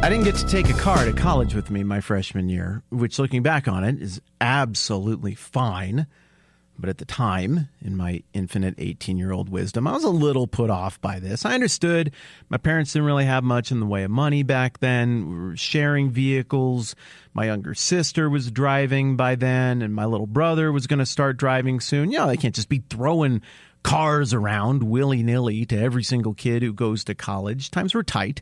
I didn't get to take a car to college with me my freshman year, which looking back on it is absolutely fine. But at the time, in my infinite 18-year-old wisdom, I was a little put off by this. I understood my parents didn't really have much in the way of money back then. We were sharing vehicles. My younger sister was driving by then, and my little brother was going to start driving soon. You know, they can't just be throwing cars around willy-nilly to every single kid who goes to college. Times were tight.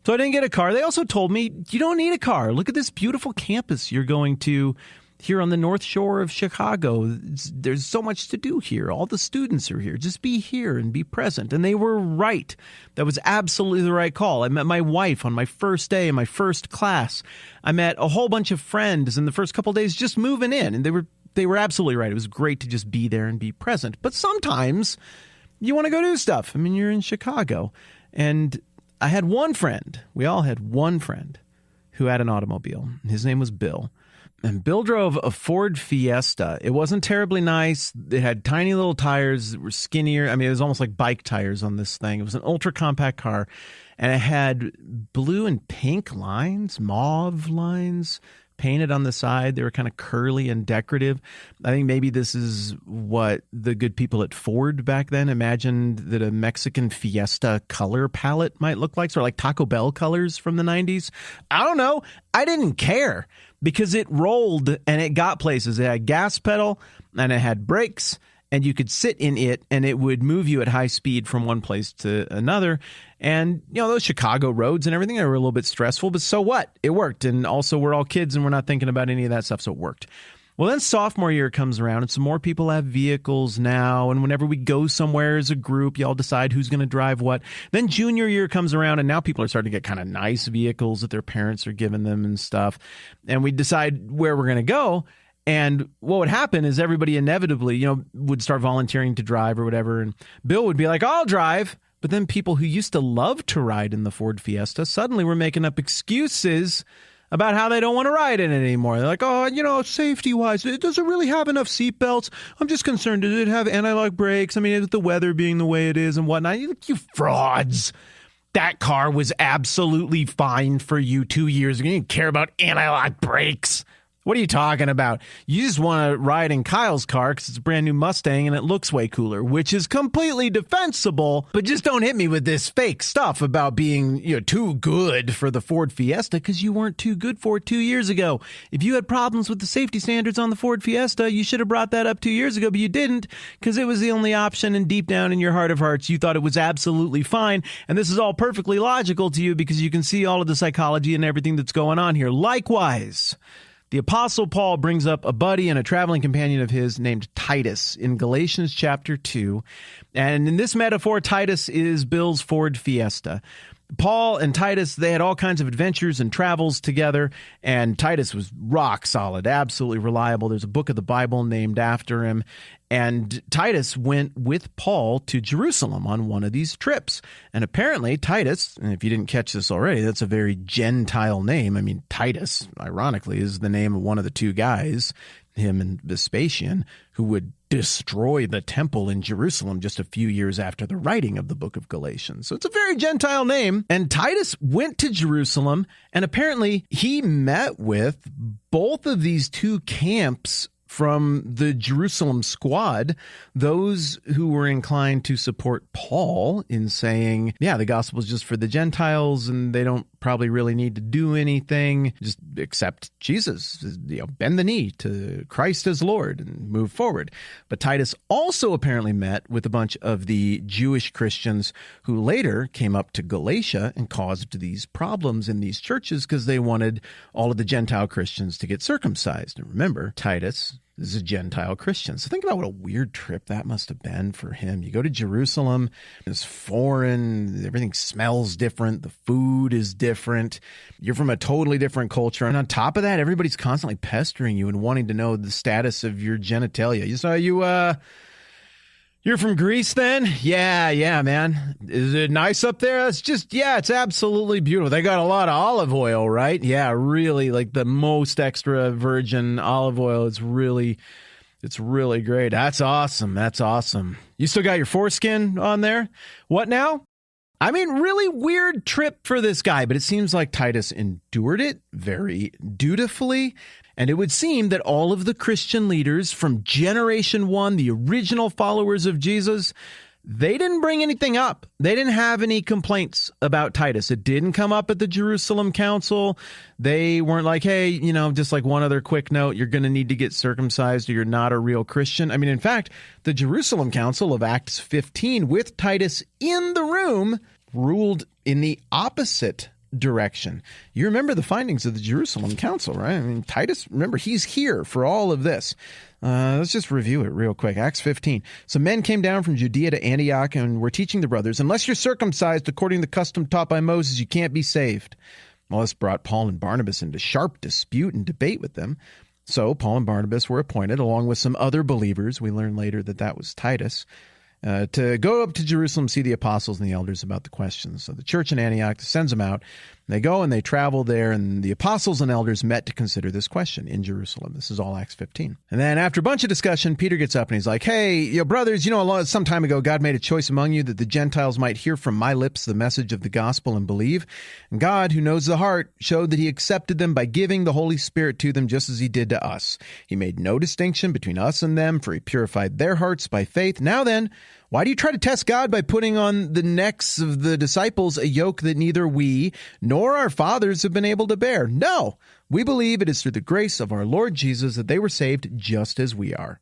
So I didn't get a car. They also told me, you don't need a car. Look at this beautiful campus you're going to here on the North Shore of Chicago. There's so much to do here. All the students are here. Just be here and be present. And they were right. That was absolutely the right call. I met my wife on my first day in my first class. I met a whole bunch of friends in the first couple of days just moving in. And they were absolutely right. It was great to just be there and be present. But sometimes you want to go do stuff. I mean, you're in Chicago. And I had one friend. We all had one friend who had an automobile. His name was Bill. And Bill drove a Ford Fiesta. It wasn't terribly nice. It had tiny little tires that were skinnier. I mean, it was almost like bike tires on this thing. It was an ultra compact car. And it had blue and pink lines, mauve lines painted on the side. They were kind of curly and decorative. I think maybe this is what the good people at Ford back then imagined that a Mexican Fiesta color palette might look like, sort of like Taco Bell colors from the 90s. I don't know. I didn't care because it rolled and it got places. It had a gas pedal and it had brakes, and you could sit in it and it would move you at high speed from one place to another. And, you know, those Chicago roads and everything, they were a little bit stressful, but so what? It worked. And also we're all kids and we're not thinking about any of that stuff, so it worked. Well, then sophomore year comes around and some more people have vehicles now. And whenever we go somewhere as a group, y'all decide who's going to drive what. Then junior year comes around and now people are starting to get kind of nice vehicles that their parents are giving them and stuff. And we decide where we're going to go. And what would happen is everybody inevitably, you know, would start volunteering to drive or whatever. And Bill would be like, I'll drive. But then people who used to love to ride in the Ford Fiesta suddenly were making up excuses about how they don't want to ride in it anymore. They're like, oh, you know, safety-wise, it doesn't really have enough seatbelts. I'm just concerned, does it have anti-lock brakes? I mean, with the weather being the way it is and whatnot. You frauds. That car was absolutely fine for you 2 years ago. You didn't care about anti-lock brakes. What are you talking about? You just want to ride in Kyle's car because it's a brand new Mustang and it looks way cooler, which is completely defensible. But just don't hit me with this fake stuff about being, you know, too good for the Ford Fiesta because you weren't too good for it 2 years ago. If you had problems with the safety standards on the Ford Fiesta, you should have brought that up 2 years ago, but you didn't because it was the only option. And deep down in your heart of hearts, you thought it was absolutely fine. And this is all perfectly logical to you because you can see all of the psychology and everything that's going on here. Likewise, the Apostle Paul brings up a buddy and a traveling companion of his named Titus in Galatians chapter 2. And in this metaphor, Titus is Bill's Ford Fiesta. Paul and Titus, they had all kinds of adventures and travels together, and Titus was rock solid, absolutely reliable. There's a book of the Bible named after him, and Titus went with Paul to Jerusalem on one of these trips. And apparently Titus, and if you didn't catch this already, that's a very Gentile name. I mean, Titus, ironically, is the name of one of the two guys, him and Vespasian, who would destroy the temple in Jerusalem just a few years after the writing of the book of Galatians. So it's a very Gentile name. And Titus went to Jerusalem, and apparently he met with both of these two camps from the Jerusalem squad, those who were inclined to support Paul in saying, yeah, the gospel is just for the Gentiles and they don't probably really need to do anything, just accept Jesus, you know, bend the knee to Christ as Lord and move forward. But Titus also apparently met with a bunch of the Jewish Christians who later came up to Galatia and caused these problems in these churches because they wanted all of the Gentile Christians to get circumcised. And remember, Titus is a Gentile Christian. So think about what a weird trip that must have been for him. You go to Jerusalem, it's foreign, everything smells different, the food is different, you're from a totally different culture. And on top of that, everybody's constantly pestering you and wanting to know the status of your genitalia. You saw You're from Greece then? Yeah, man. Is it nice up there? It's just, yeah, it's absolutely beautiful. They got a lot of olive oil, right? Yeah, really, like the most extra virgin olive oil. It's really great. That's awesome. You still got your foreskin on there? What now? I mean, really weird trip for this guy, but it seems like Titus endured it very dutifully. And it would seem that all of the Christian leaders from Generation 1, the original followers of Jesus, they didn't bring anything up. They didn't have any complaints about Titus. It didn't come up at the Jerusalem Council. They weren't like, hey, just like one other quick note, you're going to need to get circumcised or you're not a real Christian. I mean, in fact, the Jerusalem Council of Acts 15 with Titus in the room ruled in the opposite direction. You remember the findings of the Jerusalem Council, right? I mean, Titus, remember, he's here for all of this. Let's just review it real quick. Acts 15. Some men came down from Judea to Antioch and were teaching the brothers, unless you're circumcised according to the custom taught by Moses, you can't be saved. Well, this brought Paul and Barnabas into sharp dispute and debate with them. So Paul and Barnabas were appointed, along with some other believers. We learned later that was Titus. To go up to Jerusalem, see the apostles and the elders about the questions. So the church in Antioch sends them out. They go and they travel there, and the apostles and elders met to consider this question in Jerusalem. This is all Acts 15. And then after a bunch of discussion, Peter gets up and he's like, hey, brothers, some time ago, God made a choice among you that the Gentiles might hear from my lips the message of the gospel and believe. And God, who knows the heart, showed that he accepted them by giving the Holy Spirit to them just as he did to us. He made no distinction between us and them, for he purified their hearts by faith. Now then, why do you try to test God by putting on the necks of the disciples a yoke that neither we nor our fathers have been able to bear? No, we believe it is through the grace of our Lord Jesus that they were saved just as we are.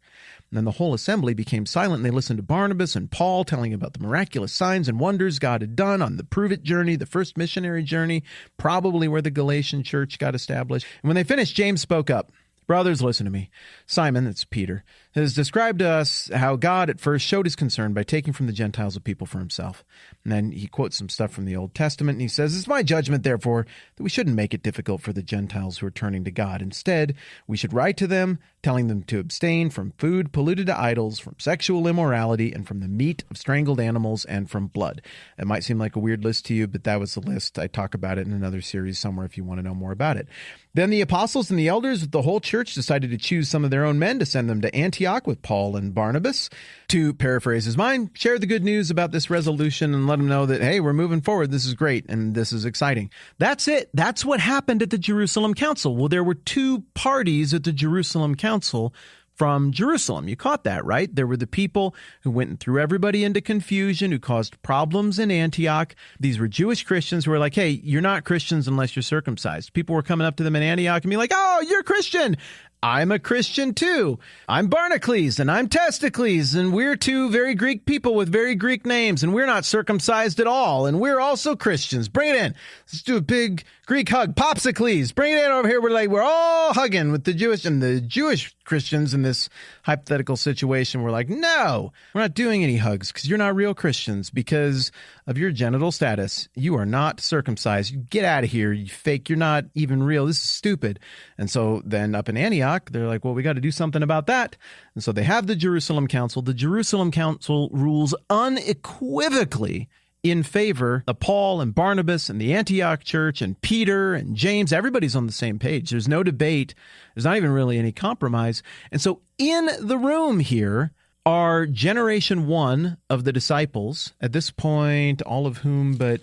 And then the whole assembly became silent, and they listened to Barnabas and Paul telling about the miraculous signs and wonders God had done on the Prove It journey, the first missionary journey, probably where the Galatian church got established. And when they finished, James spoke up. Brothers, listen to me. Simon, that's Peter, has described to us how God at first showed his concern by taking from the Gentiles a people for himself. And then he quotes some stuff from the Old Testament, and he says, it's my judgment, therefore, that we shouldn't make it difficult for the Gentiles who are turning to God. Instead, we should write to them, telling them to abstain from food polluted to idols, from sexual immorality, and from the meat of strangled animals, and from blood. It might seem like a weird list to you, but that was the list. I talk about it in another series somewhere if you want to know more about it. Then the apostles and the elders of the whole church decided to choose some of their own men to send them to Antioch with Paul and Barnabas to, paraphrase his mind, share the good news about this resolution and let them know that, hey, we're moving forward. This is great and this is exciting. That's it. That's what happened at the Jerusalem Council. Well, there were two parties at the Jerusalem Council from Jerusalem. You caught that, right? There were the people who went and threw everybody into confusion, who caused problems in Antioch. These were Jewish Christians who were like, hey, you're not Christians unless you're circumcised. People were coming up to them in Antioch and be like, oh, you're Christian. I'm a Christian too. I'm Barnacles and I'm Testacles, and we're two very Greek people with very Greek names, and we're not circumcised at all, and we're also Christians. Bring it in. Let's do a big Greek hug. Popsicles. Bring it in over here. We're all hugging with the Jewish, and the Jewish Christians in this hypothetical situation were like, no, we're not doing any hugs because you're not real Christians because of your genital status. You are not circumcised. You get out of here. You fake. You're not even real. This is stupid. And so then up in Antioch, they're like, well, we got to do something about that. And so they have the Jerusalem Council. The Jerusalem Council rules unequivocally in favor of Paul and Barnabas and the Antioch church and Peter and James. Everybody's on the same page. There's no debate. There's not even really any compromise. And so in the room here are generation one of the disciples. At this point, all of whom but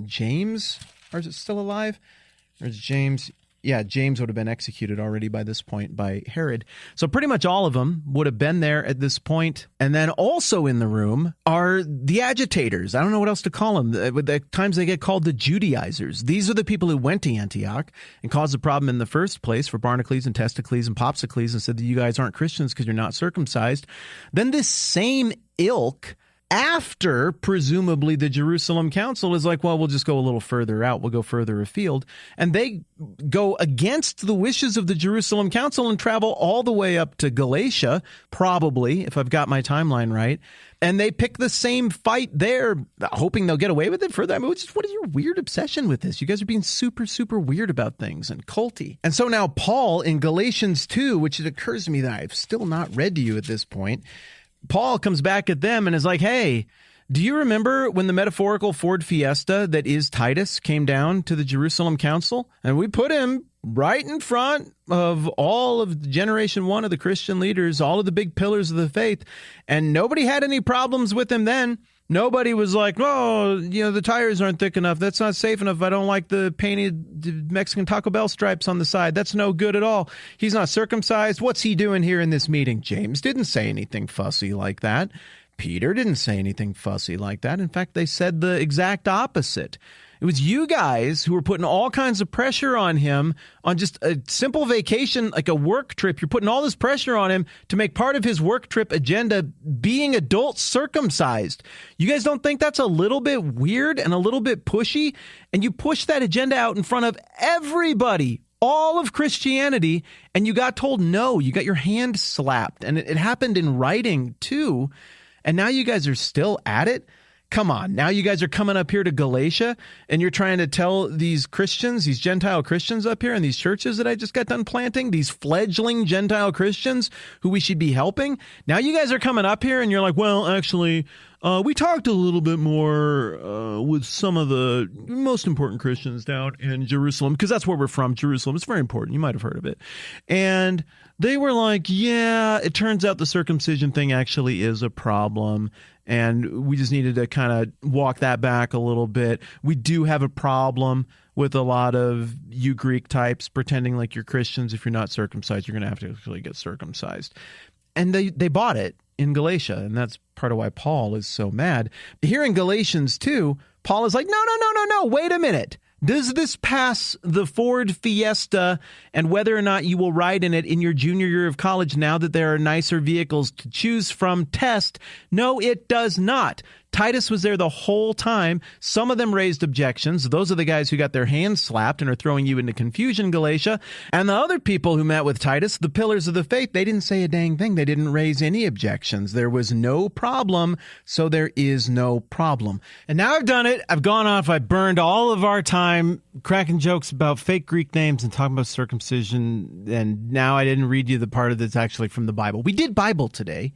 James? Or is it still alive? Or is James? Yeah, James would have been executed already by this point by Herod. So pretty much all of them would have been there at this point. And then also in the room are the agitators. I don't know what else to call them. At times they get called the Judaizers. These are the people who went to Antioch and caused the problem in the first place for Barnacles and Testacles and Popsicles and said that you guys aren't Christians because you're not circumcised. Then this same ilk, after presumably the Jerusalem Council, is like, well, we'll just go a little further out. We'll go further afield. And they go against the wishes of the Jerusalem Council and travel all the way up to Galatia, probably, if I've got my timeline right. And they pick the same fight there, hoping they'll get away with it further. I mean, what is your weird obsession with this? You guys are being super, super weird about things and culty. And so now Paul in Galatians 2, which it occurs to me that I've still not read to you at this point, Paul comes back at them and is like, hey, do you remember when the metaphorical Ford Fiesta that is Titus came down to the Jerusalem Council? And we put him right in front of all of generation one of the Christian leaders, all of the big pillars of the faith, and nobody had any problems with him then. Nobody was like, oh, the tires aren't thick enough. That's not safe enough. I don't like the painted Mexican Taco Bell stripes on the side. That's no good at all. He's not circumcised. What's he doing here in this meeting? James didn't say anything fussy like that. Peter didn't say anything fussy like that. In fact, they said the exact opposite. It was you guys who were putting all kinds of pressure on him on just a simple vacation, like a work trip. You're putting all this pressure on him to make part of his work trip agenda being adult circumcised. You guys don't think that's a little bit weird and a little bit pushy? And you push that agenda out in front of everybody, all of Christianity, and you got told no. You got your hand slapped, and it happened in writing too. And now you guys are still at it? Come on, now you guys are coming up here to Galatia and you're trying to tell these Christians, these Gentile Christians up here in these churches that I just got done planting, these fledgling Gentile Christians who we should be helping. Now you guys are coming up here and you're like, well, actually, we talked a little bit more with some of the most important Christians down in Jerusalem, because that's where we're from, Jerusalem. It's very important. You might have heard of it. And they were like, yeah, it turns out the circumcision thing actually is a problem. And we just needed to kind of walk that back a little bit. We do have a problem with a lot of you Greek types pretending like you're Christians. If you're not circumcised, you're going to have to actually get circumcised. And they bought it in Galatia, and that's part of why Paul is so mad. Here in Galatians 2, Paul is like, no, wait a minute. Does this pass the Ford Fiesta and whether or not you will ride in it in your junior year of college now that there are nicer vehicles to choose from test? No, it does not. Titus was there the whole time. Some of them raised objections. Those are the guys who got their hands slapped and are throwing you into confusion, Galatia. And the other people who met with Titus, the pillars of the faith, they didn't say a dang thing. They didn't raise any objections. There was no problem, so there is no problem. And now I've done it. I've gone off. I burned all of our time cracking jokes about fake Greek names and talking about circumcision. And now I didn't read you the part of that's actually from the Bible. We did Bible today.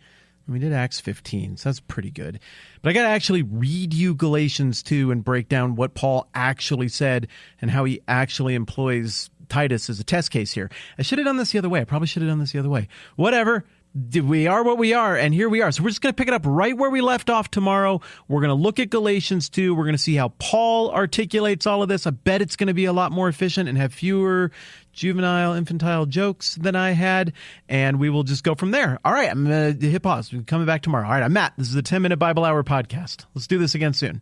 We did Acts 15, so that's pretty good. But I got to actually read you Galatians 2 and break down what Paul actually said and how he actually employs Titus as a test case here. I should have done this the other way. I probably should have done this the other way. Whatever. We are what we are, and here we are. So we're just going to pick it up right where we left off tomorrow. We're going to look at Galatians 2. We're going to see how Paul articulates all of this. I bet it's going to be a lot more efficient and have fewer infantile jokes than I had, and we will just go from there. All right, I'm going to hit pause. We're coming back tomorrow. All right, I'm Matt. This is the 10-Minute Bible Hour podcast. Let's do this again soon.